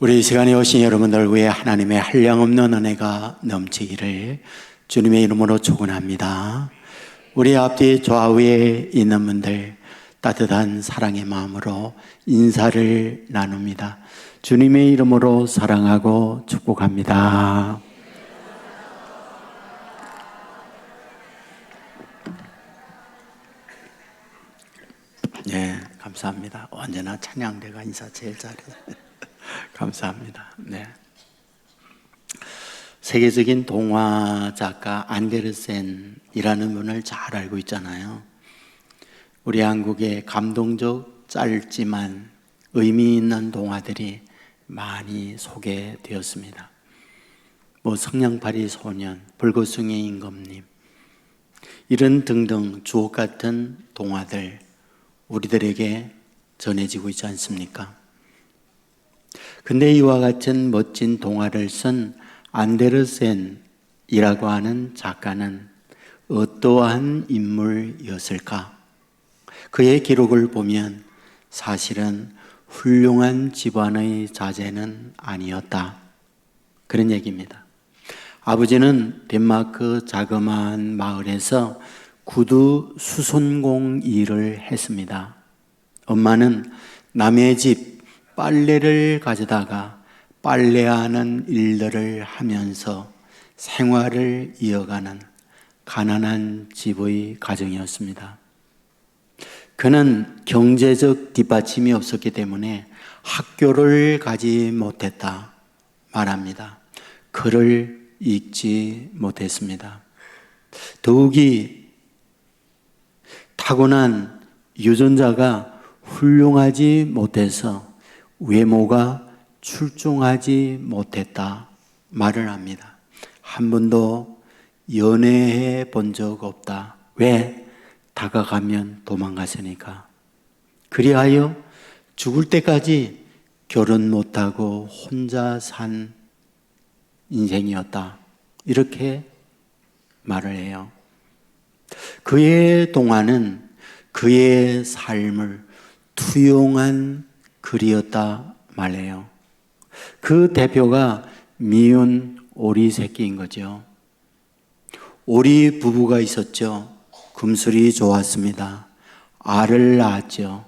우리 이 시간에 오신 여러분들 위해 하나님의 한량없는 은혜가 넘치기를 주님의 이름으로 축원합니다. 우리 앞뒤 좌우에 있는 분들 따뜻한 사랑의 마음으로 인사를 나눕니다. 주님의 이름으로 사랑하고 축복합니다. 네, 감사합니다. 언제나 찬양대가 인사 제일 잘해. 감사합니다. 네. 세계적인 동화 작가 안데르센이라는 분을 잘 알고 있잖아요. 우리 한국에 감동적 짧지만 의미 있는 동화들이 많이 소개되었습니다. 성냥팔이 소년, 불거숭이 임금님 이런 등등 주옥 같은 동화들 우리들에게 전해지고 있지 않습니까? 근데 이와 같은 멋진 동화를 쓴 안데르센이라고 하는 작가는 어떠한 인물이었을까? 그의 기록을 보면 사실은 훌륭한 집안의 자제는 아니었다. 그런 얘기입니다. 아버지는 덴마크 자그마한 마을에서 구두 수선공 일을 했습니다. 엄마는 남의 집 빨래를 가져다가 빨래하는 일들을 하면서 생활을 이어가는 가난한 집의 가정이었습니다. 그는 경제적 뒷받침이 없었기 때문에 학교를 가지 못했다 말합니다. 글을 읽지 못했습니다. 더욱이 타고난 유전자가 훌륭하지 못해서 외모가 출중하지 못했다 말을 합니다. 한 번도 연애해 본 적 없다. 왜? 다가가면 도망갔으니까. 그리하여 죽을 때까지 결혼 못하고 혼자 산 인생이었다. 이렇게 말을 해요. 그의 동화는 그의 삶을 투영한 글이었다 말해요. 그 대표가 미운 오리 새끼인 거죠. 오리 부부가 있었죠. 금술이 좋았습니다. 알을 낳았죠.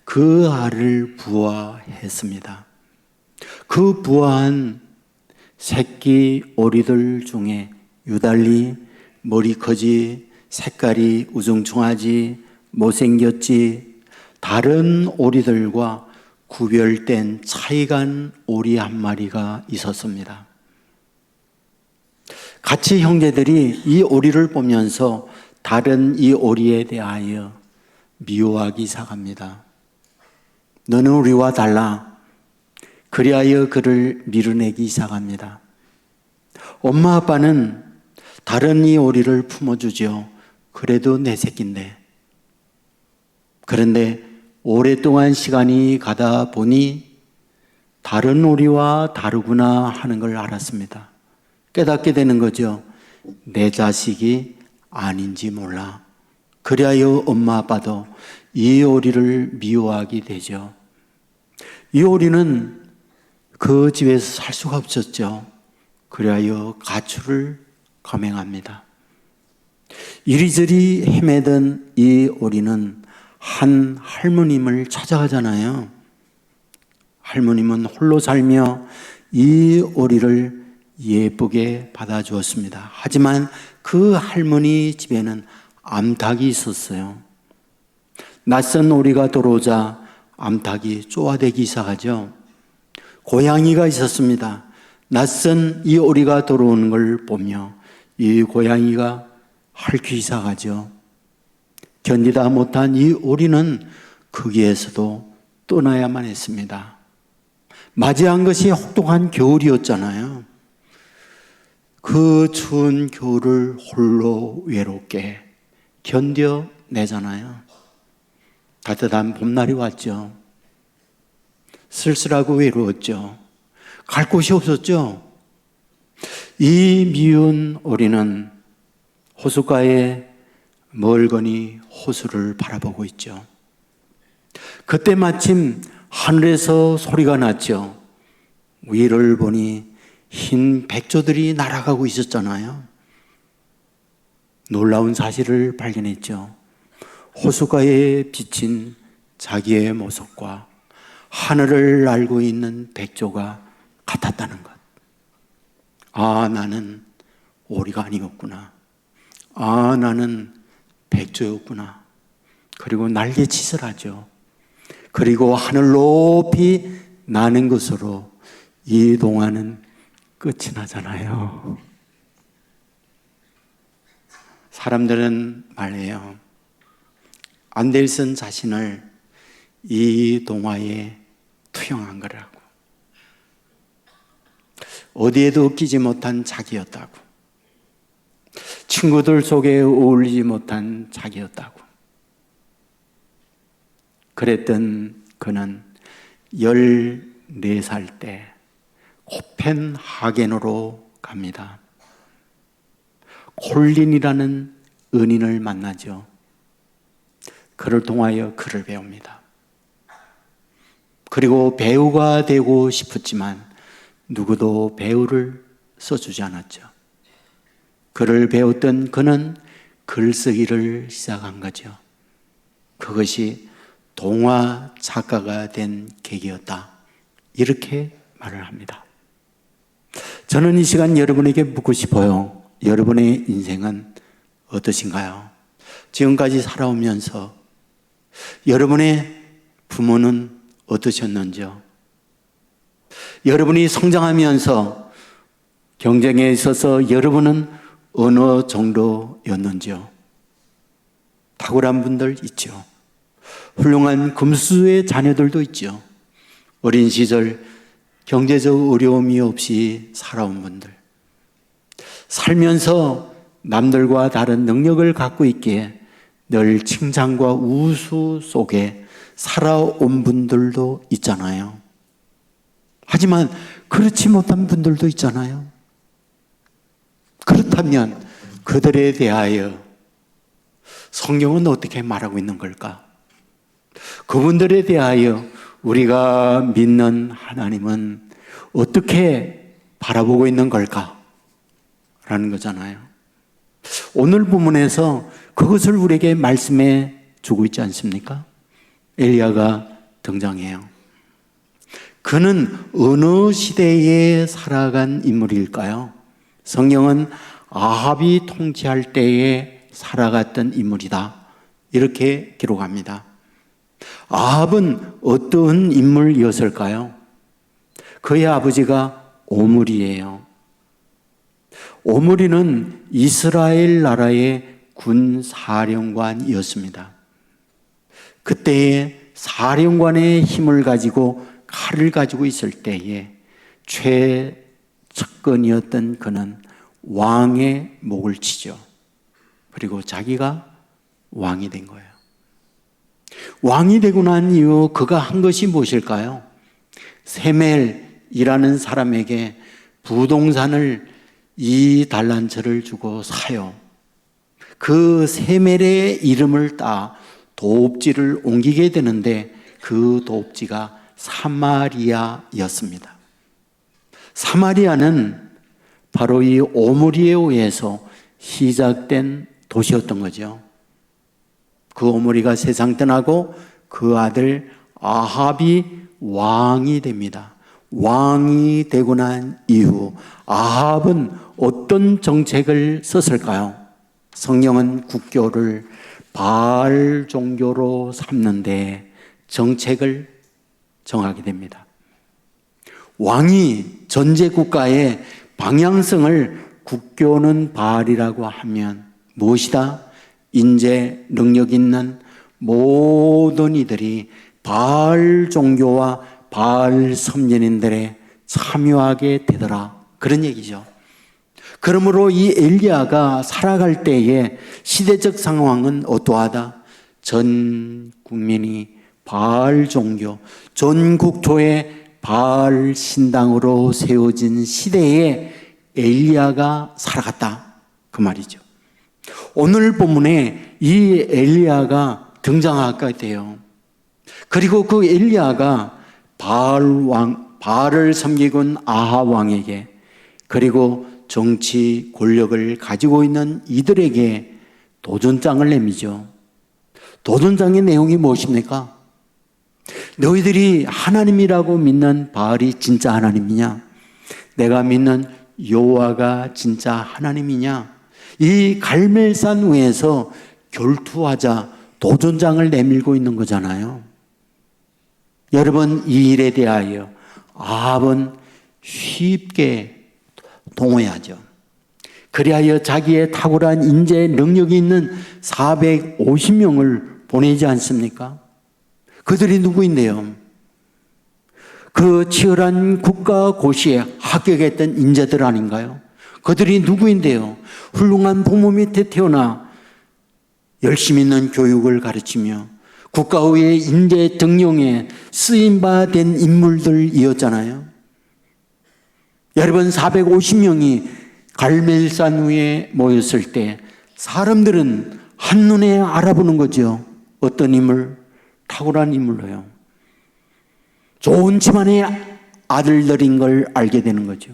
그 알을 부화했습니다. 그 부화한 새끼 오리들 중에 유달리 머리 크지, 색깔이 우중충하지, 못생겼지, 다른 오리들과 구별된 차이간 오리 한 마리가 있었습니다. 같이 형제들이 이 오리를 보면서 다른 이 오리에 대하여 미워하기 시작합니다. 너는 우리와 달라. 그리하여 그를 밀어내기 시작합니다. 엄마 아빠는 다른 이 오리를 품어주죠. 그래도 내 새끼인데. 그런데 오랫동안 시간이 가다 보니 다른 오리와 다르구나 하는 걸 알았습니다. 깨닫게 되는 거죠. 내 자식이 아닌지 몰라. 그리하여 엄마 아빠도 이 오리를 미워하게 되죠. 이 오리는 그 집에서 살 수가 없었죠. 그리하여 가출을 감행합니다. 이리저리 헤매던 이 오리는 한 할머님을 찾아가잖아요. 할머님은 홀로 살며 이 오리를 예쁘게 받아주었습니다. 하지만 그 할머니 집에는 암탉이 있었어요. 낯선 오리가 들어오자 암탉이 쪼아대기 시작하죠. 고양이가 있었습니다. 낯선 이 오리가 들어오는 걸 보며 이 고양이가 핥기 시작하죠. 견디다 못한 이 오리는 거기에서도 떠나야만 했습니다. 맞이한 것이 혹독한 겨울이었잖아요. 그 추운 겨울을 홀로 외롭게 견뎌내잖아요. 따뜻한 봄날이 왔죠. 쓸쓸하고 외로웠죠. 갈 곳이 없었죠. 이 미운 오리는 호숫가에 멀거니 호수를 바라보고 있죠. 그때 마침 하늘에서 소리가 났죠. 위를 보니 흰 백조들이 날아가고 있었잖아요. 놀라운 사실을 발견했죠. 호숫가에 비친 자기의 모습과 하늘을 날고 있는 백조가 같았다는 것. 아, 나는 오리가 아니었구나. 아, 나는 백조였구나. 그리고 날개짓을 하죠. 그리고 하늘 높이 나는 것으로 이 동화는 끝이 나잖아요. 사람들은 말해요. 안델슨 자신을 이 동화에 투영한 거라고. 어디에도 끼지 못한 자기였다고. 친구들 속에 어울리지 못한 자기였다고. 그랬던 그는 14살 때 코펜하겐으로 갑니다. 콜린이라는 은인을 만나죠. 그를 통하여 글을 배웁니다. 그리고 배우가 되고 싶었지만 누구도 배우를 써주지 않았죠. 글을 배웠던 그는 글쓰기를 시작한 거죠. 그것이 동화 작가가 된 계기였다. 이렇게 말을 합니다. 저는 이 시간 여러분에게 묻고 싶어요. 여러분의 인생은 어떠신가요? 지금까지 살아오면서 여러분의 부모는 어떠셨는지요? 여러분이 성장하면서 경쟁에 있어서 여러분은 어느 정도였는지요? 탁월한 분들 있죠. 훌륭한 금수의 자녀들도 있죠. 어린 시절 경제적 어려움이 없이 살아온 분들, 살면서 남들과 다른 능력을 갖고 있기에 늘 칭찬과 우수 속에 살아온 분들도 있잖아요. 하지만 그렇지 못한 분들도 있잖아요. 그렇다면 그들에 대하여 성경은 어떻게 말하고 있는 걸까? 그분들에 대하여 우리가 믿는 하나님은 어떻게 바라보고 있는 걸까? 라는 거잖아요. 오늘 본문에서 그것을 우리에게 말씀해 주고 있지 않습니까? 엘리야가 등장해요. 그는 어느 시대에 살아간 인물일까요? 성경은 아합이 통치할 때에 살아갔던 인물이다. 이렇게 기록합니다. 아합은 어떤 인물이었을까요? 그의 아버지가 오므리예요. 오므리는 이스라엘 나라의 군 사령관이었습니다. 그때의 사령관의 힘을 가지고 칼을 가지고 있을 때에 최측근이었던 그는 왕의 목을 치죠. 그리고 자기가 왕이 된 거예요. 왕이 되고 난 이후 그가 한 것이 무엇일까요? 세멜이라는 사람에게 부동산을 2달란트를 주고 사요. 그 세멜의 이름을 따 도읍지를 옮기게 되는데 그 도읍지가 사마리아였습니다. 사마리아는 바로 이 오므리에 의해서 시작된 도시였던 거죠. 그 오므리가 세상 떠나고 그 아들 아합이 왕이 됩니다. 왕이 되고 난 이후 아합은 어떤 정책을 썼을까요? 성경은 국교를 바알 종교로 삼는데 정책을 정하게 됩니다. 왕이 전제 국가의 방향성을 국교는 바알이라고 하면 무엇이다? 인재, 능력 있는 모든 이들이 바알 종교와 바알 선전인들에 참여하게 되더라. 그런 얘기죠. 그러므로 이 엘리야가 살아갈 때의 시대적 상황은 어떠하다? 전 국민이 바알 종교, 전 국토에 바알 신당으로 세워진 시대에 엘리야가 살아갔다. 그 말이죠. 오늘 본문에 이 엘리야가 등장하게 돼요. 그리고 그 엘리야가 바알 바알을 섬기고 있는 아합 왕에게, 그리고 정치 권력을 가지고 있는 이들에게 도전장을 내미죠. 도전장의 내용이 무엇입니까? 너희들이 하나님이라고 믿는 바알이 진짜 하나님이냐? 내가 믿는 여호와가 진짜 하나님이냐? 이 갈멜산 위에서 결투하자 도전장을 내밀고 있는 거잖아요. 여러분, 이 일에 대하여 아합은 쉽게 동의하죠. 그리하여 자기의 탁월한 인재 능력이 있는 450명을 보내지 않습니까? 그들이 누구인데요? 그 치열한 국가 고시에 합격했던 인재들 아닌가요? 그들이 누구인데요? 훌륭한 부모 밑에 태어나 열심히 있는 교육을 가르치며 국가의 인재 등용에 쓰임받은 인물들이었잖아요. 여러분, 450명이 갈멜산 위에 모였을 때 사람들은 한눈에 알아보는 거죠. 어떤 인물? 탁월한 인물로요. 좋은 집안의 아들들인 걸 알게 되는 거죠.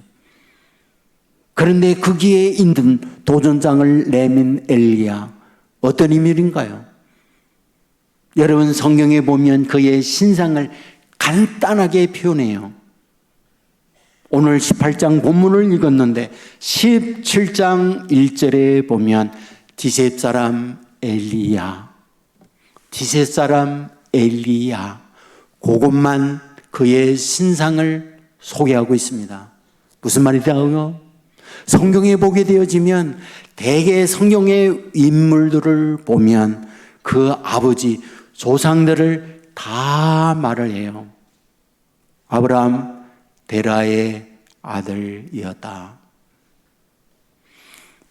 그런데 거기에 있는 도전장을 내민 엘리야, 어떤 인물인가요? 여러분, 성경에 보면 그의 신상을 간단하게 표현해요. 오늘 18장 본문을 읽었는데 17장 1절에 보면 디셋 사람 엘리야, 디셋 사람 엘리야, 그것만 그의 신상을 소개하고 있습니다. 무슨 말이냐고요? 성경에 보게 되어지면 대개 성경의 인물들을 보면 그 아버지 조상들을 다 말을 해요. 아브라함 데라의 아들이었다.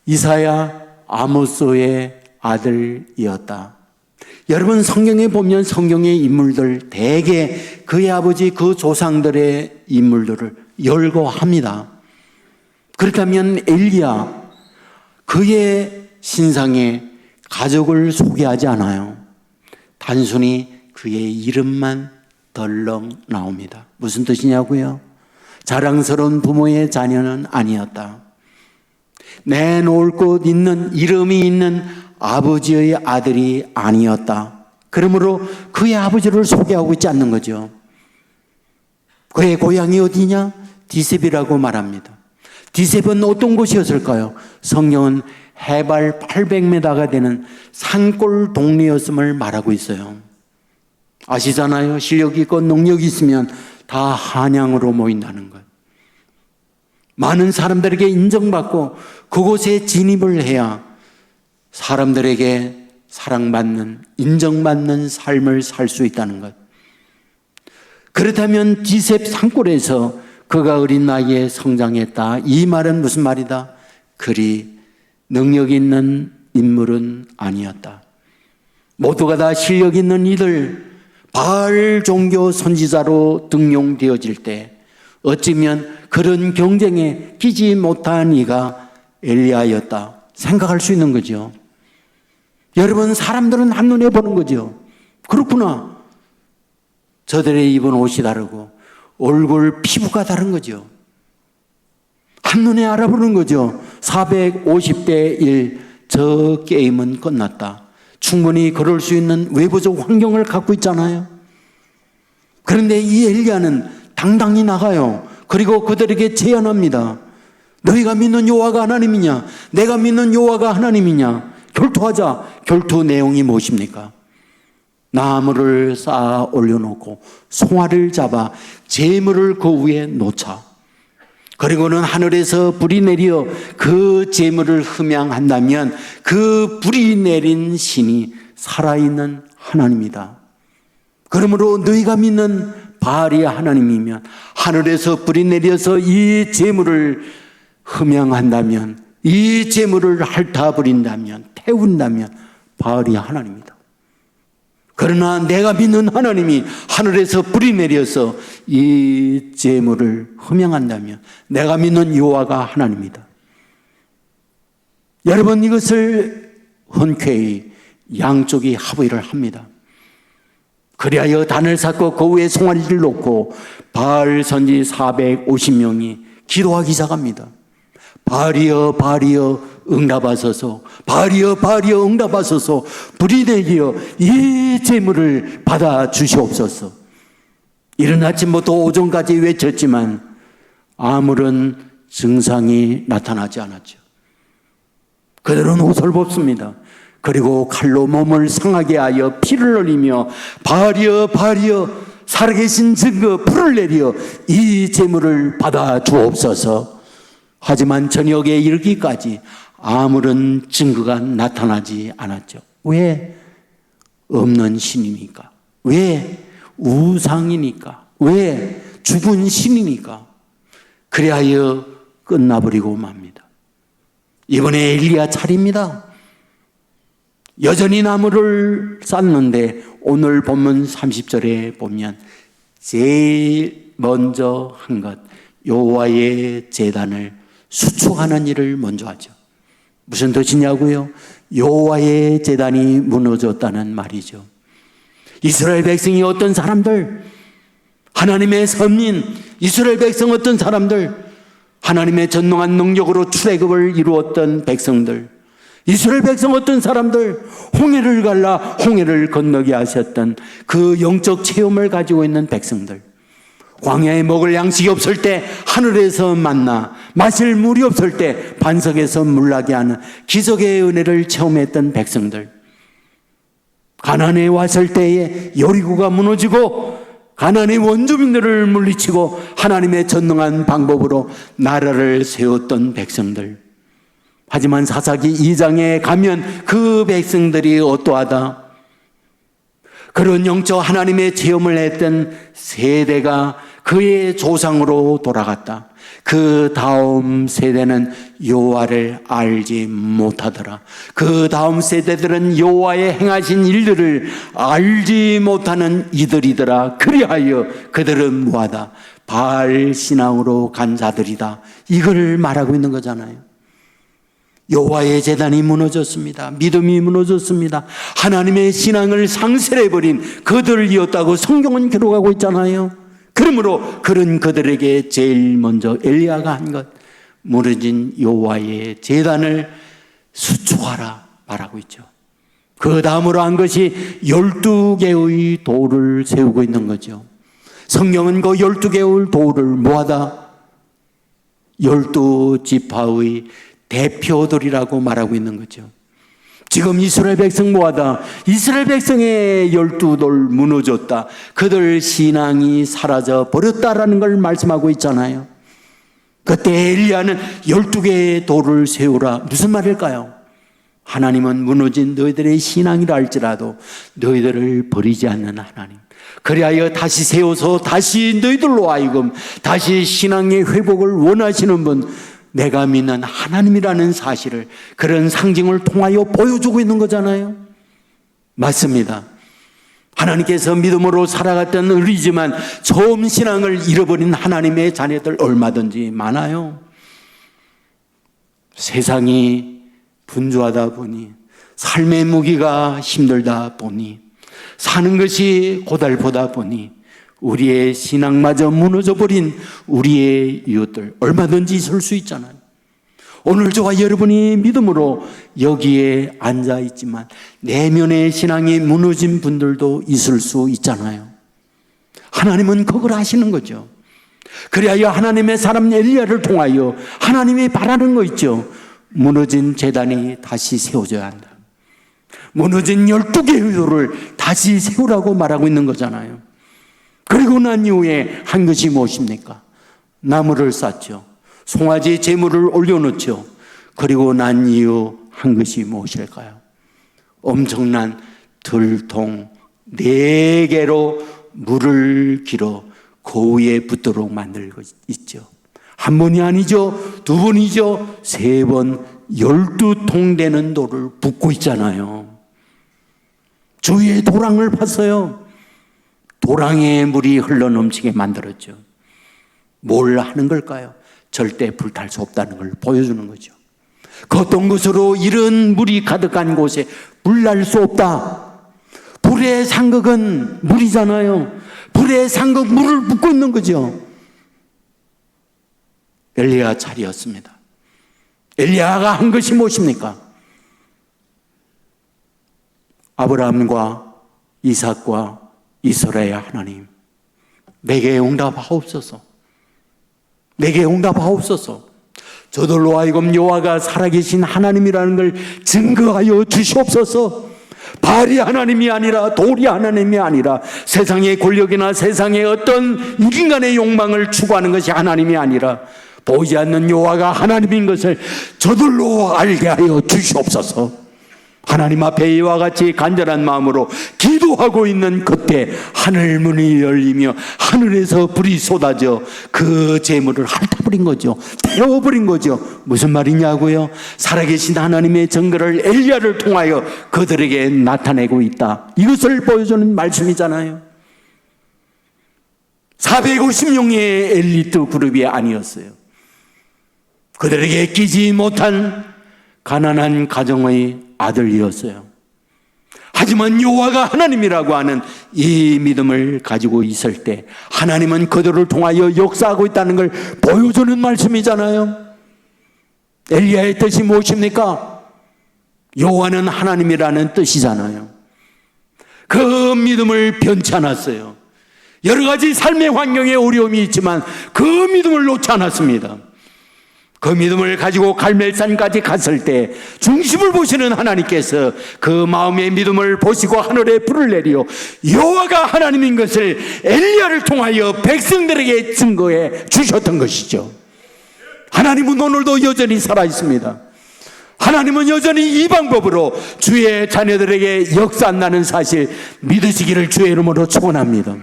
이사야 아모스의 아들이었다. 여러분, 성경에 보면 성경의 인물들 대개 그의 아버지 그 조상들의 인물들을 열거합니다. 그렇다면 엘리야, 그의 신상에 가족을 소개하지 않아요. 단순히 그의 이름만 덜렁 나옵니다. 무슨 뜻이냐고요? 자랑스러운 부모의 자녀는 아니었다. 내놓을 곳 있는 이름이 있는 아버지의 아들이 아니었다. 그러므로 그의 아버지를 소개하고 있지 않는 거죠. 그의 고향이 어디냐? 디셉이라고 말합니다. 디셉은 어떤 곳이었을까요? 성경은 해발 800m가 되는 산골 동네였음을 말하고 있어요. 아시잖아요. 실력이 있고 능력이 있으면 다 한양으로 모인다는 것. 많은 사람들에게 인정받고 그곳에 진입을 해야 사람들에게 사랑받는, 인정받는 삶을 살 수 있다는 것. 그렇다면 디셉 산골에서 그가 어린 나이에 성장했다. 이 말은 무슨 말이다? 그리 능력 있는 인물은 아니었다. 모두가 다 실력 있는 이들, 바알 종교 선지자로 등용되어질 때 어쩌면 그런 경쟁에 끼지 못한 이가 엘리야였다 생각할 수 있는 거죠. 여러분, 사람들은 한눈에 보는 거죠. 그렇구나. 저들의 입은 옷이 다르고 얼굴 피부가 다른 거죠. 한눈에 알아보는 거죠. 450대 1, 저 게임은 끝났다. 충분히 그럴 수 있는 외부적 환경을 갖고 있잖아요. 그런데 이 엘리야는 당당히 나가요. 그리고 그들에게 제안합니다. 너희가 믿는 여호와가 하나님이냐? 내가 믿는 여호와가 하나님이냐? 결투하자. 결투 내용이 무엇입니까? 나무를 쌓아 올려놓고 송아를 잡아 제물을 그 위에 놓자. 그리고는 하늘에서 불이 내려 그 제물을 흠양한다면 그 불이 내린 신이 살아있는 하나님이다. 그러므로 너희가 믿는 바알이 하나님이면 하늘에서 불이 내려서 이 제물을 흠양한다면, 이 제물을 핥아버린다면, 태운다면 바알이 하나님이다. 그러나 내가 믿는 하나님이 하늘에서 불이 내려서 이 제물을 흠양한다면 내가 믿는 여호와가 하나님이다. 여러분, 이것을 흔쾌히 양쪽이 합의를 합니다. 그리하여 단을 쌓고 그 위에 송아지를 놓고 바알 선지 450명이 기도하기 시작합니다. 바알이여 바알이여 응답하소서, 바알이여 바알이여 응답하소서, 불이 내기여 이 재물을 받아 주시옵소서. 이른 아침부터 오전까지 외쳤지만 아무런 증상이 나타나지 않았죠. 그들은 옷을 벗습니다. 그리고 칼로 몸을 상하게 하여 피를 흘리며 바알이여 바알이여 살아계신 증거 불을 내려 이 재물을 받아 주옵소서. 하지만 저녁에 이르기까지 아무런 증거가 나타나지 않았죠. 왜? 없는 신이니까. 왜? 우상이니까. 왜? 죽은 신이니까. 그리하여 끝나버리고 맙니다. 이번에 엘리야 차례입니다. 여전히 나무를 쌓는데 오늘 본문 30절에 보면 제일 먼저 한 것, 여호와의 제단을 수축하는 일을 먼저 하죠. 무슨 뜻이냐고요? 여호와의 제단이 무너졌다는 말이죠. 이스라엘 백성이 어떤 사람들, 하나님의 선민, 이스라엘 백성 어떤 사람들, 하나님의 전능한 능력으로 출애굽을 이루었던 백성들, 이스라엘 백성 어떤 사람들, 홍해를 갈라 홍해를 건너게 하셨던 그 영적 체험을 가지고 있는 백성들, 광야에 먹을 양식이 없을 때 하늘에서 만나, 마실 물이 없을 때 반석에서 물나게 하는 기적의 은혜를 체험했던 백성들, 가나안에 왔을 때에 여리고가 무너지고 가나안의 원주민들을 물리치고 하나님의 전능한 방법으로 나라를 세웠던 백성들. 하지만 사사기 2장에 가면 그 백성들이 어떠하다? 그런 영적 하나님의 체험을 했던 세대가 그의 조상으로 돌아갔다. 그 다음 세대는 여호와를 알지 못하더라. 그 다음 세대들은 여호와의 행하신 일들을 알지 못하는 이들이더라. 그리하여 그들은 뭐하다? 바알 신앙으로 간 자들이다. 이걸 말하고 있는 거잖아요. 여호와의 제단이 무너졌습니다. 믿음이 무너졌습니다. 하나님의 신앙을 상실해버린 그들이었다고 성경은 기록하고 있잖아요. 그러므로 그런 그들에게 제일 먼저 엘리야가 한 것, 무너진 여호와의 제단을 수축하라 말하고 있죠. 그 다음으로 한 것이 12개의 돌을 세우고 있는 거죠. 성경은 그 12개의 돌을 뭐하다? 12지파의 대표들이라고 말하고 있는 거죠. 지금 이스라엘 백성 뭐하다? 이스라엘 백성의 12돌 무너졌다. 그들 신앙이 사라져 버렸다라는 걸 말씀하고 있잖아요. 그때 엘리야는 12개의 돌을 세우라. 무슨 말일까요? 하나님은 무너진 너희들의 신앙이라 할지라도 너희들을 버리지 않는 하나님. 그리하여 다시 세워서 다시 너희들로 하여금 다시 신앙의 회복을 원하시는 분, 내가 믿는 하나님이라는 사실을 그런 상징을 통하여 보여주고 있는 거잖아요. 맞습니다. 하나님께서 믿음으로 살아갔던 우리지만 처음 신앙을 잃어버린 하나님의 자녀들 얼마든지 많아요. 세상이 분주하다 보니, 삶의 무기가 힘들다 보니, 사는 것이 고달프다 보니 우리의 신앙마저 무너져버린 우리의 이웃들 얼마든지 있을 수 있잖아요. 오늘 저와 여러분이 믿음으로 여기에 앉아있지만 내면의 신앙이 무너진 분들도 있을 수 있잖아요. 하나님은 그걸 아시는 거죠. 그리하여 하나님의 사람 엘리야를 통하여 하나님이 바라는 거 있죠. 무너진 제단이 다시 세워져야 한다. 무너진 12개의 돌을 다시 세우라고 말하고 있는 거잖아요. 그리고 난 이후에 한 것이 무엇입니까? 나무를 쌓죠. 송아지 제물을 올려놓죠. 그리고 난 이후 한 것이 무엇일까요? 엄청난 들통 4개로 물을 길어 그 위에 붙도록 만들고 있죠. 한 번이 아니죠. 2번이죠. 3번 12통 되는 돌을 붓고 있잖아요. 주위에 도랑을 팠어요. 도랑에 물이 흘러넘치게 만들었죠. 뭘 하는 걸까요? 절대 불탈 수 없다는 걸 보여주는 거죠. 그 어떤 것으로 이런 물이 가득한 곳에 불날 수 없다. 불이 불의 상극은 물이잖아요. 불의 상극, 물을 붓고 있는 거죠. 엘리야 차리었습니다. 엘리야가 한 것이 무엇입니까? 아브라함과 이삭과 이스라엘 하나님, 내게 응답하옵소서. 내게 응답하옵소서. 저들로 하여금 여호와가 살아계신 하나님이라는 걸 증거하여 주시옵소서. 바알이 하나님이 아니라, 돌이 하나님이 아니라, 세상의 권력이나 세상의 어떤 인간의 욕망을 추구하는 것이 하나님이 아니라 보이지 않는 여호와가 하나님인 것을 저들로 알게 하여 주시옵소서. 하나님 앞에 이와 같이 간절한 마음으로 기도하고 있는 그때 하늘 문이 열리며 하늘에서 불이 쏟아져 그 재물을 핥아버린 거죠. 태워버린 거죠. 무슨 말이냐고요? 살아계신 하나님의 증거를 엘리야를 통하여 그들에게 나타내고 있다. 이것을 보여주는 말씀이잖아요. 450명의 엘리트 그룹이 아니었어요. 그들에게 끼지 못한 가난한 가정의 아들이었어요. 하지만 여호와가 하나님이라고 하는 이 믿음을 가지고 있을 때 하나님은 그들을 통하여 역사하고 있다는 걸 보여주는 말씀이잖아요. 엘리야의 뜻이 무엇입니까? 여호와는 하나님이라는 뜻이잖아요. 그 믿음을 변치 않았어요. 여러 가지 삶의 환경에 어려움이 있지만 그 믿음을 놓지 않았습니다. 그 믿음을 가지고 갈멜산까지 갔을 때 중심을 보시는 하나님께서 그 마음의 믿음을 보시고 하늘에 불을 내려 여호와가 하나님인 것을 엘리야를 통하여 백성들에게 증거해 주셨던 것이죠. 하나님은 오늘도 여전히 살아있습니다. 하나님은 여전히 이 방법으로 주의 자녀들에게 역사한다는 사실 믿으시기를 주의 이름으로 축원합니다.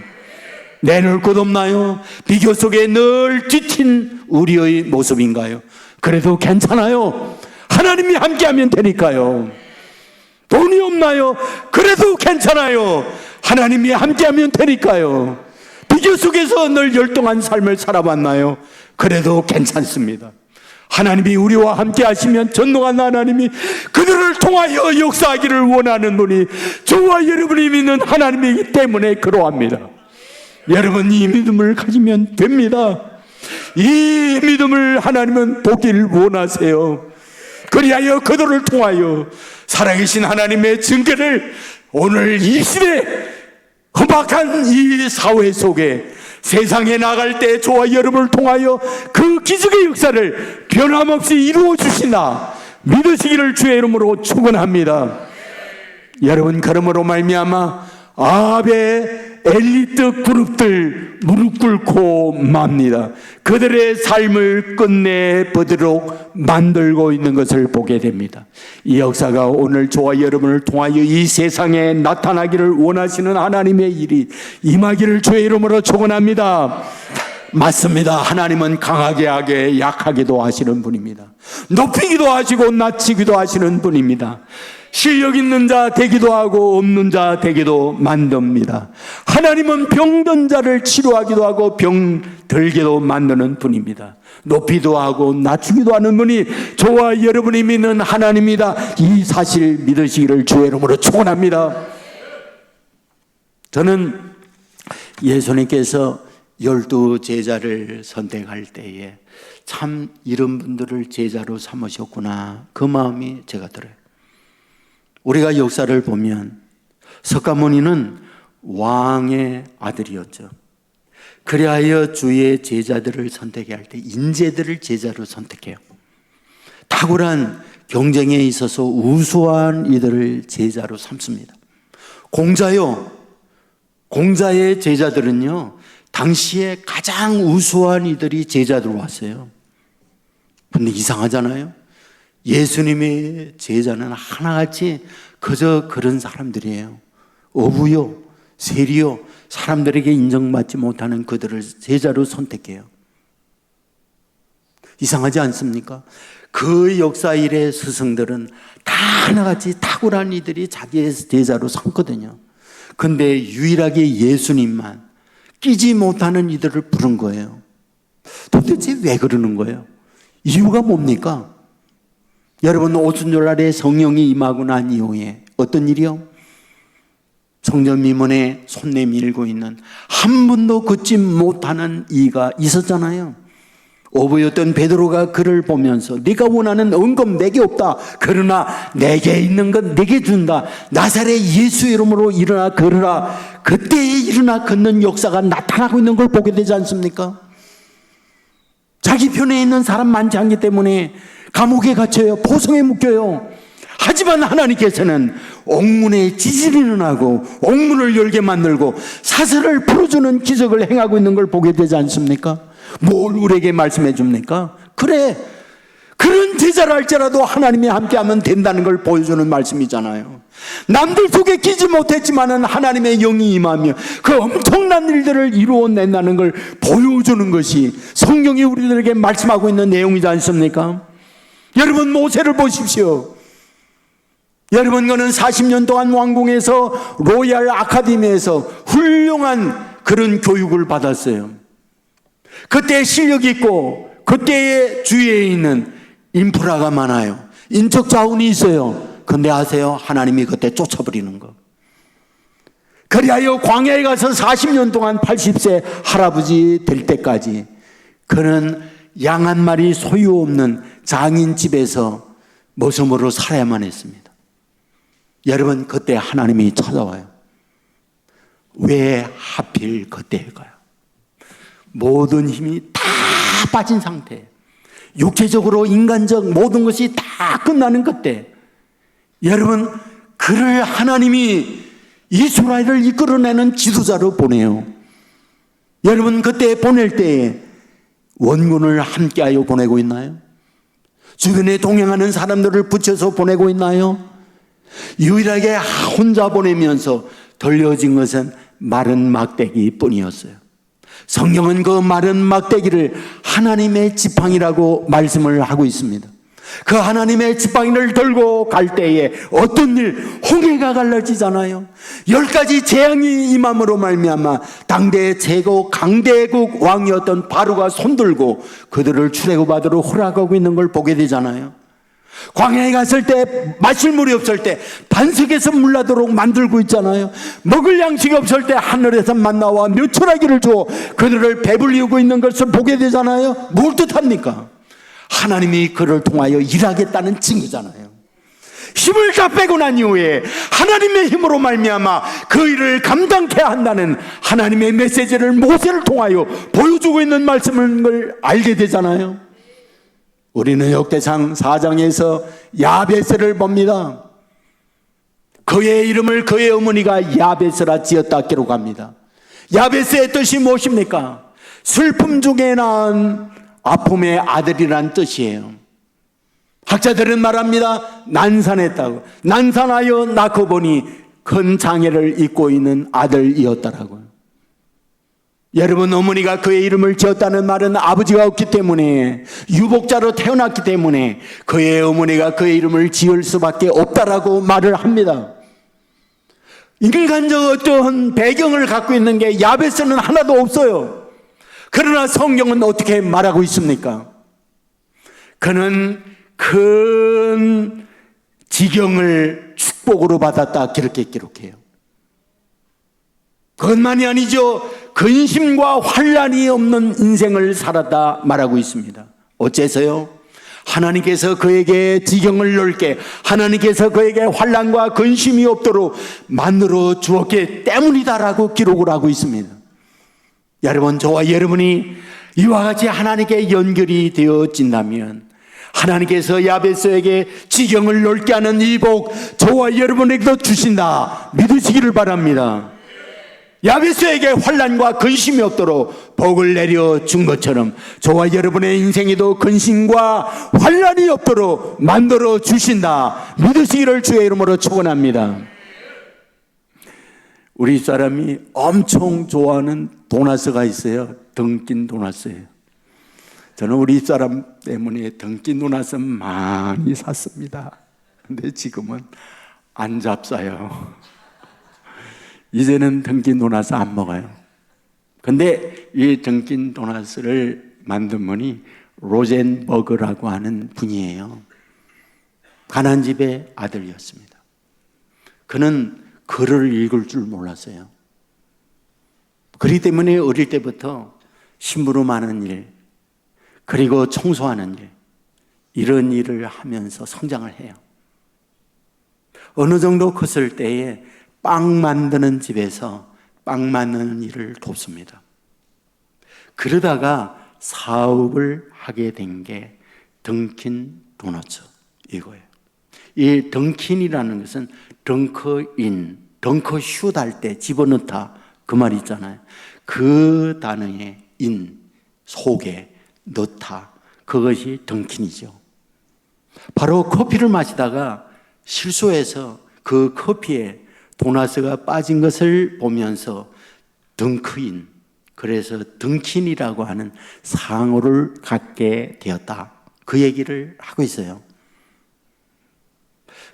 내놓을 것 없나요? 비교 속에 늘 뒤튄 우리의 모습인가요? 그래도 괜찮아요. 하나님이 함께하면 되니까요. 돈이 없나요? 그래도 괜찮아요. 하나님이 함께하면 되니까요. 비교 속에서 늘 열등한 삶을 살아봤나요? 그래도 괜찮습니다. 하나님이 우리와 함께 하시면 전능한 하나님이 그들을 통하여 역사하기를 원하는 분이 저와 여러분이 믿는 하나님이기 때문에 그러합니다. 여러분, 이 믿음을 가지면 됩니다. 이 믿음을 하나님은 보기를 원하세요. 그리하여 그들을 통하여 살아계신 하나님의 증거를 오늘 이 시대 험악한 이 사회 속에 세상에 나갈 때 저와 여러분을 통하여 그 기적의 역사를 변함없이 이루어 주시나 믿으시기를 주의 이름으로 축원합니다. 여러분, 그러므로 말미암아 아합의 엘리트 그룹들 무릎 꿇고 맙니다. 그들의 삶을 끝내보도록 만들고 있는 것을 보게 됩니다. 이 역사가 오늘 저와 여러분을 통하여 이 세상에 나타나기를 원하시는 하나님의 일이 임하기를 주의 이름으로 축원합니다. 맞습니다. 하나님은 강하게 하게 약하기도 하시는 분입니다. 높이기도 하시고 낮추기도 하시는 분입니다. 실력 있는 자 되기도 하고 없는 자 되기도 만듭니다. 하나님은 병든 자를 치료하기도 하고 병 들게도 만드는 분입니다. 높이도 하고 낮추기도 하는 분이 저와 여러분이 믿는 하나님이다. 이 사실 믿으시기를 주의 이름으로 축원합니다. 저는 예수님께서 12 제자를 선택할 때에 참 이런 분들을 제자로 삼으셨구나, 그 마음이 제가 들어요. 우리가 역사를 보면 석가모니는 왕의 아들이었죠. 그리하여 주의 제자들을 선택해야 할 때 인재들을 제자로 선택해요. 탁월한 경쟁에 있어서 우수한 이들을 제자로 삼습니다. 공자의 제자들은요, 당시에 가장 우수한 이들이 제자로 왔어요. 근데 이상하잖아요. 예수님의 제자는 하나같이 그저 그런 사람들이에요. 어부요, 세리요, 사람들에게 인정받지 못하는 그들을 제자로 선택해요. 이상하지 않습니까? 그 역사 일의 스승들은 다 하나같이 탁월한 이들이 자기의 제자로 삼거든요. 근데 유일하게 예수님만 끼지 못하는 이들을 부른 거예요. 도대체 왜 그러는 거예요? 이유가 뭡니까? 여러분, 오순절날에 성령이 임하고 난 이후에 어떤 일이요? 성전 미문에 손 내밀고 있는 한 번도 걷지 못하는 이가 있었잖아요. 어부였던 베드로가 그를 보면서 네가 원하는 은금 내게 없다. 그러나 내게 있는 건 내게 준다. 나사렛 예수 이름으로 일어나 걸으라. 그때에 일어나 걷는 역사가 나타나고 있는 걸 보게 되지 않습니까? 자기 편에 있는 사람 많지 않기 때문에 감옥에 갇혀요. 포성에 묶여요. 하지만 하나님께서는 옥문에 지진이 일어나고 옥문을 열게 만들고 사슬을 풀어주는 기적을 행하고 있는 걸 보게 되지 않습니까? 뭘 우리에게 말씀해 줍니까? 그래, 그런 제자를 할지라도 하나님이 함께하면 된다는 걸 보여주는 말씀이잖아요. 남들 속에 끼지 못했지만은 하나님의 영이 임하며 그 엄청난 일들을 이루어낸다는 걸 보여주는 것이 성경이 우리들에게 말씀하고 있는 내용이지 않습니까? 여러분, 모세를 보십시오. 여러분, 그는 40년 동안 왕궁에서 로얄 아카데미에서 훌륭한 그런 교육을 받았어요. 그때 실력이 있고 그때의 주위에 있는 인프라가 많아요. 인적 자원이 있어요. 근데 아세요? 하나님이 그때 쫓아버리는 거. 그리하여 광야에 가서 40년 동안 80세 할아버지 될 때까지 그는 양 한 마리 소유 없는 장인 집에서 머슴으로 살아야만 했습니다. 여러분, 그때 하나님이 찾아와요. 왜 하필 그때일까요? 모든 힘이 다 빠진 상태, 육체적으로 인간적 모든 것이 다 끝나는 그때, 여러분, 그를 하나님이 이스라엘을 이끌어내는 지도자로 보내요. 여러분, 그때 보낼 때에 원군을 함께하여 보내고 있나요? 주변에 동행하는 사람들을 붙여서 보내고 있나요? 유일하게 혼자 보내면서 들려진 것은 마른 막대기 뿐이었어요. 성경은 그 마른 막대기를 하나님의 지팡이라고 말씀을 하고 있습니다. 그 하나님의 지팡이를 들고 갈 때에 어떤 일, 홍해가 갈라지잖아요. 10가지 재앙이 임함으로 말미암아 당대 제국 강대국 왕이었던 바로가 손들고 그들을 출애굽하도록 허락하고 있는 걸 보게 되잖아요. 광야에 갔을 때 마실 물이 없을 때 반석에서 물 나도록 만들고 있잖아요. 먹을 양식이 없을 때 하늘에서 만나와 묘철하기를 주어 그들을 배불리우고 있는 것을 보게 되잖아요. 뭘 뜻합니까? 하나님이 그를 통하여 일하겠다는 증거잖아요. 힘을 다 빼고 난 이후에 하나님의 힘으로 말미암아 그 일을 감당케 한다는 하나님의 메시지를 모세를 통하여 보여주고 있는 말씀을 알게 되잖아요. 우리는 역대상 4장에서 야베스를 봅니다. 그의 이름을 그의 어머니가 야베스라 지었다 기록합니다. 야베스의 뜻이 무엇입니까? 슬픔 중에 낳은 아픔의 아들이란 뜻이에요. 학자들은 말합니다. 난산했다고. 난산하여 낳고 보니 큰 장애를 입고 있는 아들이었다라고요. 여러분, 어머니가 그의 이름을 지었다는 말은 아버지가 없기 때문에, 유복자로 태어났기 때문에 그의 어머니가 그의 이름을 지을 수밖에 없다라고 말을 합니다. 인간적 어떤 배경을 갖고 있는 게 야베스는 하나도 없어요. 그러나 성경은 어떻게 말하고 있습니까? 그는 큰 지경을 축복으로 받았다, 그렇게 기록해요. 그것만이 아니죠. 근심과 환란이 없는 인생을 살았다 말하고 있습니다. 어째서요? 하나님께서 그에게 지경을 넓게, 하나님께서 그에게 환란과 근심이 없도록 만들어 주었기 때문이다라고 기록을 하고 있습니다. 여러분, 저와 여러분이 이와 같이 하나님께 연결이 되어진다면 하나님께서 야베스에게 지경을 넓게 하는 이 복 저와 여러분에게도 주신다 믿으시기를 바랍니다. 야베스에게 환난과 근심이 없도록 복을 내려준 것처럼 저와 여러분의 인생에도 근심과 환난이 없도록 만들어 주신다 믿으시기를 주의 이름으로 축원합니다. 우리 사람이 엄청 좋아하는 도나스가 있어요. 던킨 도나스예요. 저는 우리 사람 때문에 던킨 도나스 많이 샀습니다. 근데 지금은 안 잡사요. 이제는 던킨 도나스 안 먹어요. 근데 이 던킨 도나스를 만든 분이 로젠버그라고 하는 분이에요. 가난집의 아들이었습니다. 그는 글을 읽을 줄 몰랐어요. 그렇기 때문에 어릴 때부터 심부름하는 일, 그리고 청소하는 일, 이런 일을 하면서 성장을 해요. 어느 정도 컸을 때에 빵 만드는 집에서 빵 만드는 일을 돕습니다. 그러다가 사업을 하게 된 게 던킨 도너츠 이거예요. 이 던킨이라는 것은 덩크인, 덩크슛 할 때 집어넣다 그 말 있잖아요. 그 단어의 인, 속에 넣다, 그것이 던킨이죠. 바로 커피를 마시다가 실수해서 그 커피에 도나스가 빠진 것을 보면서 덩크인, 그래서 던킨이라고 하는 상호를 갖게 되었다, 그 얘기를 하고 있어요.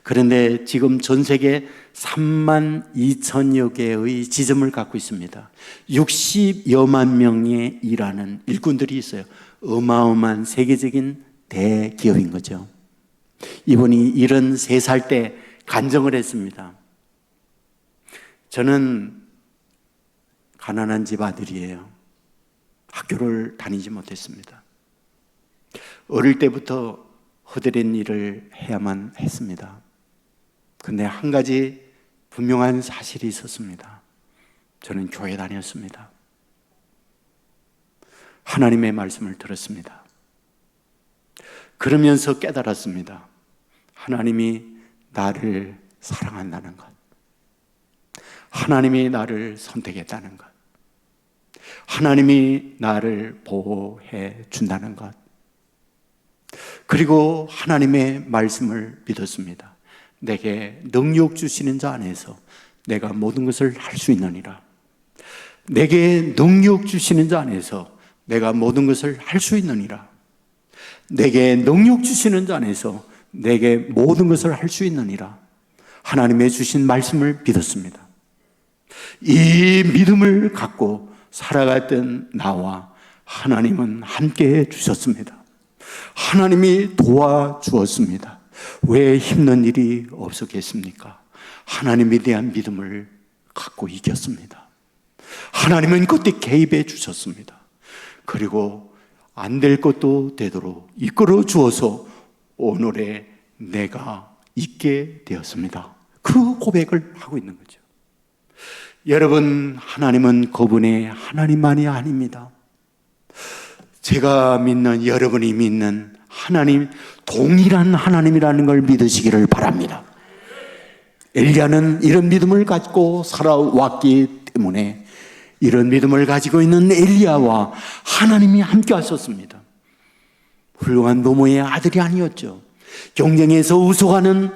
그런데 지금 전 세계 3만 2천여 개의 지점을 갖고 있습니다. 60여만 명의 일하는 일꾼들이 있어요. 어마어마한 세계적인 대기업인 거죠. 이분이 73살 때 간증을 했습니다. 저는 가난한 집 아들이에요. 학교를 다니지 못했습니다. 어릴 때부터 허드렛 일을 해야만 했습니다. 근데 한 가지 분명한 사실이 있었습니다. 저는 교회 다녔습니다. 하나님의 말씀을 들었습니다. 그러면서 깨달았습니다. 하나님이 나를 사랑한다는 것, 하나님이 나를 선택했다는 것, 하나님이 나를 보호해 준다는 것, 그리고 하나님의 말씀을 믿었습니다. 내게 능력 주시는 자 안에서 내가 모든 것을 할 수 있느니라. 내게 능력 주시는 자 안에서 내가 모든 것을 할 수 있느니라. 내게 능력 주시는 자 안에서 내게 모든 것을 할 수 있느니라. 하나님의 주신 말씀을 믿었습니다. 이 믿음을 갖고 살아갔던 나와 하나님은 함께 해 주셨습니다. 하나님이 도와주었습니다. 왜 힘든 일이 없었겠습니까? 하나님에 대한 믿음을 갖고 이겼습니다. 하나님은 그때 개입해 주셨습니다. 그리고 안 될 것도 되도록 이끌어 주어서 오늘의 내가 있게 되었습니다. 그 고백을 하고 있는 거죠. 여러분, 하나님은 그분의 하나님만이 아닙니다. 제가 믿는, 여러분이 믿는 하나님, 동일한 하나님이라는 걸 믿으시기를 바랍니다. 엘리야는 이런 믿음을 가지고 살아왔기 때문에 이런 믿음을 가지고 있는 엘리야와 하나님이 함께 하셨습니다. 훌륭한 노모의 아들이 아니었죠. 경쟁에서 우승하는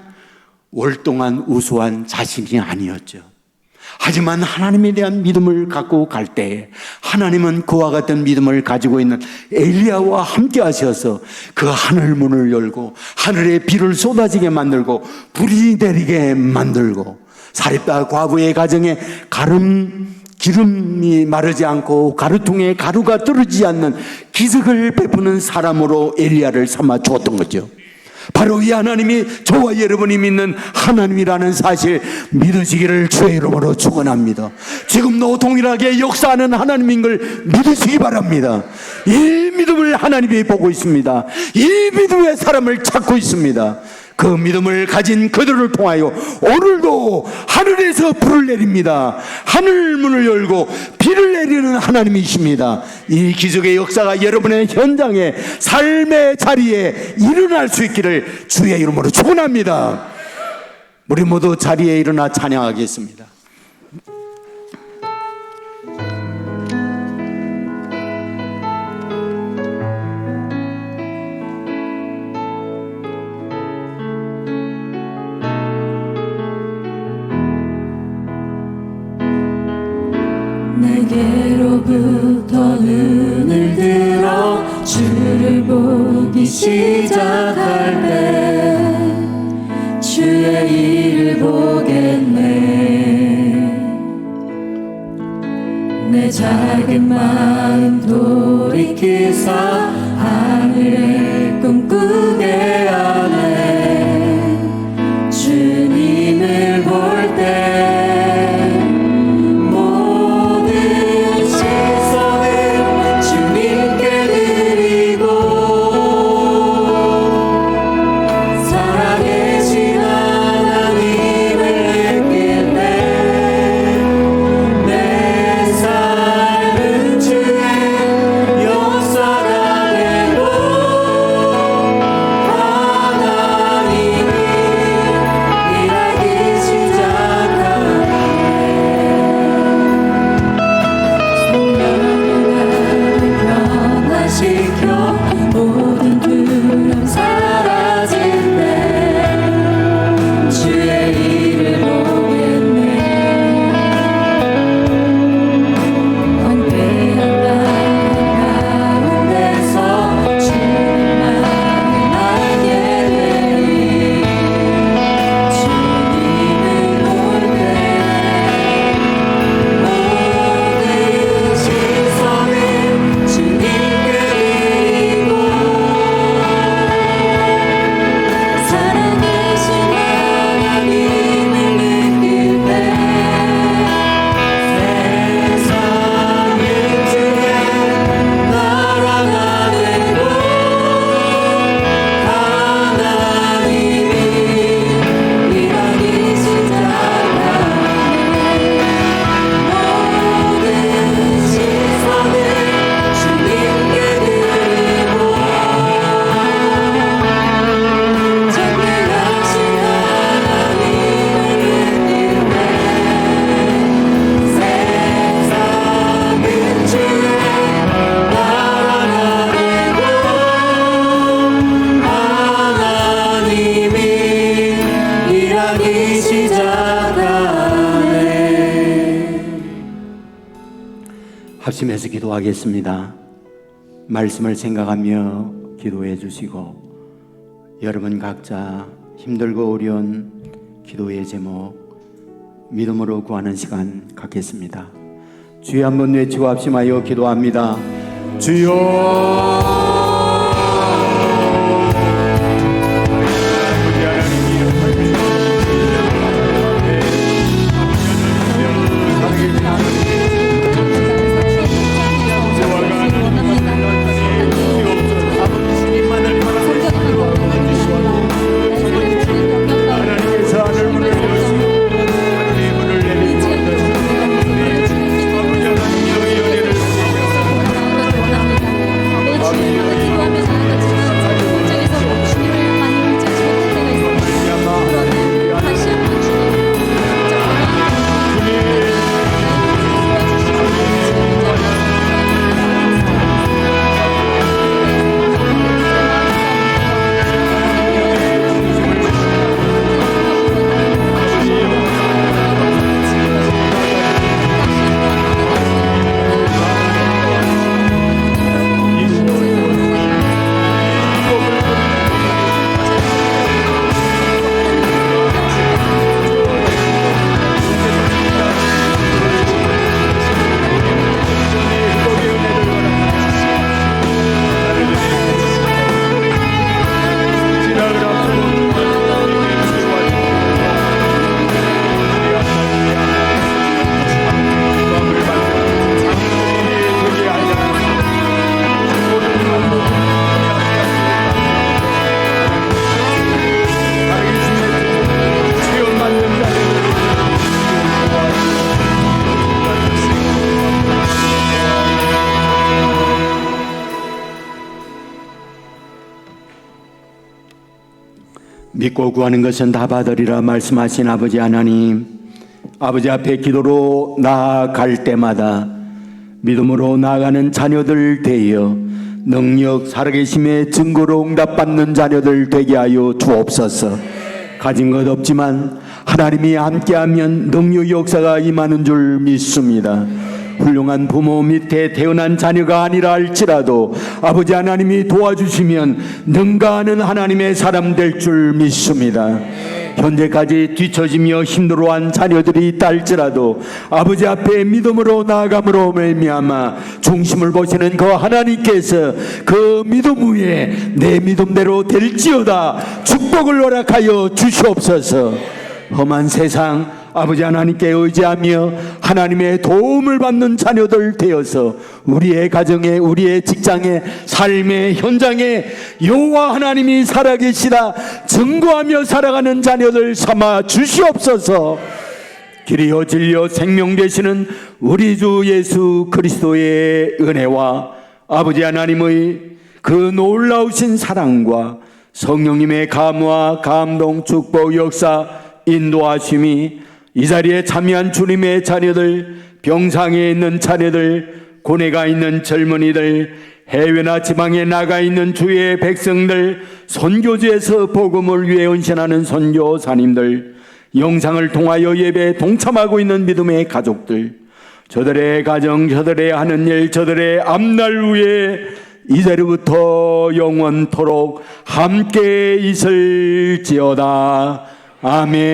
월동안 우수한 자신이 아니었죠. 하지만 하나님에 대한 믿음을 갖고 갈 때 하나님은 그와 같은 믿음을 가지고 있는 엘리야와 함께 하셔서 그 하늘 문을 열고 하늘에 비를 쏟아지게 만들고 불이 내리게 만들고 사렙다 과부의 가정에 기름이 마르지 않고 가루통에 가루가 떨어지지 않는 기적을 베푸는 사람으로 엘리야를 삼아 주었던 거죠. 바로 이 하나님이 저와 여러분이 믿는 하나님이라는 사실 믿으시기를 주의 이름으로 축원합니다. 지금도 동일하게 역사하는 하나님인 걸 믿으시기 바랍니다. 이 믿음을 하나님이 보고 있습니다. 이 믿음의 사람을 찾고 있습니다. 그 믿음을 가진 그들을 통하여 오늘도 하늘에서 불을 내립니다. 하늘 문을 열고 비를 내리는 하나님이십니다. 이 기적의 역사가 여러분의 현장에, 삶의 자리에 일어날 수 있기를 주의 이름으로 축원합니다. 우리 모두 자리에 일어나 찬양하겠습니다. 내게로부터 눈을 들어 주를 보기 시작할 때 주의 일을 보겠네. 내 작은 마음 돌이키사 하늘을 꿈꾸게 하네. 주님을 볼 때 합심해서 기도하겠습니다. 말씀을 생각하며 기도해 주시고 여러분 각자 힘들고 어려운 기도의 제목 믿음으로 구하는 시간 갖겠습니다. 주여 한번 외치고 합심하여 기도합니다. 주여 믿고 구하는 것은 다 받으리라 말씀하신 아버지 하나님, 아버지 앞에 기도로 나아갈 때마다 믿음으로 나아가는 자녀들 되어 능력 살아계심의 증거로 응답받는 자녀들 되게 하여 주옵소서. 가진 것 없지만 하나님이 함께하면 능력 역사가 임하는 줄 믿습니다. 훌륭한 부모 밑에 태어난 자녀가 아니라 할지라도 아버지 하나님이 도와주시면 능가하는 하나님의 사람 될 줄 믿습니다. 현재까지 뒤처지며 힘들어한 자녀들이 있다 할지라도 아버지 앞에 믿음으로 나아감으로 말미암아 중심을 보시는 그 하나님께서 그 믿음 위에 내 믿음대로 될지어다 축복을 허락하여 주시옵소서. 험한 세상 아버지 하나님께 의지하며 하나님의 도움을 받는 자녀들 되어서 우리의 가정에, 우리의 직장에, 삶의 현장에 여호와 하나님이 살아계시다 증거하며 살아가는 자녀들 삼아 주시옵소서. 길이요 진리요 생명 되시는 우리 주 예수 그리스도의 은혜와 아버지 하나님의 그 놀라우신 사랑과 성령님의 감화, 감동, 축복, 역사, 인도하심이 이 자리에 참여한 주님의 자녀들, 병상에 있는 자녀들, 고뇌가 있는 젊은이들, 해외나 지방에 나가 있는 주의 백성들, 선교지에서 복음을 위해 헌신하는 선교사님들, 영상을 통하여 예배에 동참하고 있는 믿음의 가족들, 저들의 가정, 저들의 하는 일, 저들의 앞날 위에 이제부터 영원토록 함께 있을지어다. 아멘.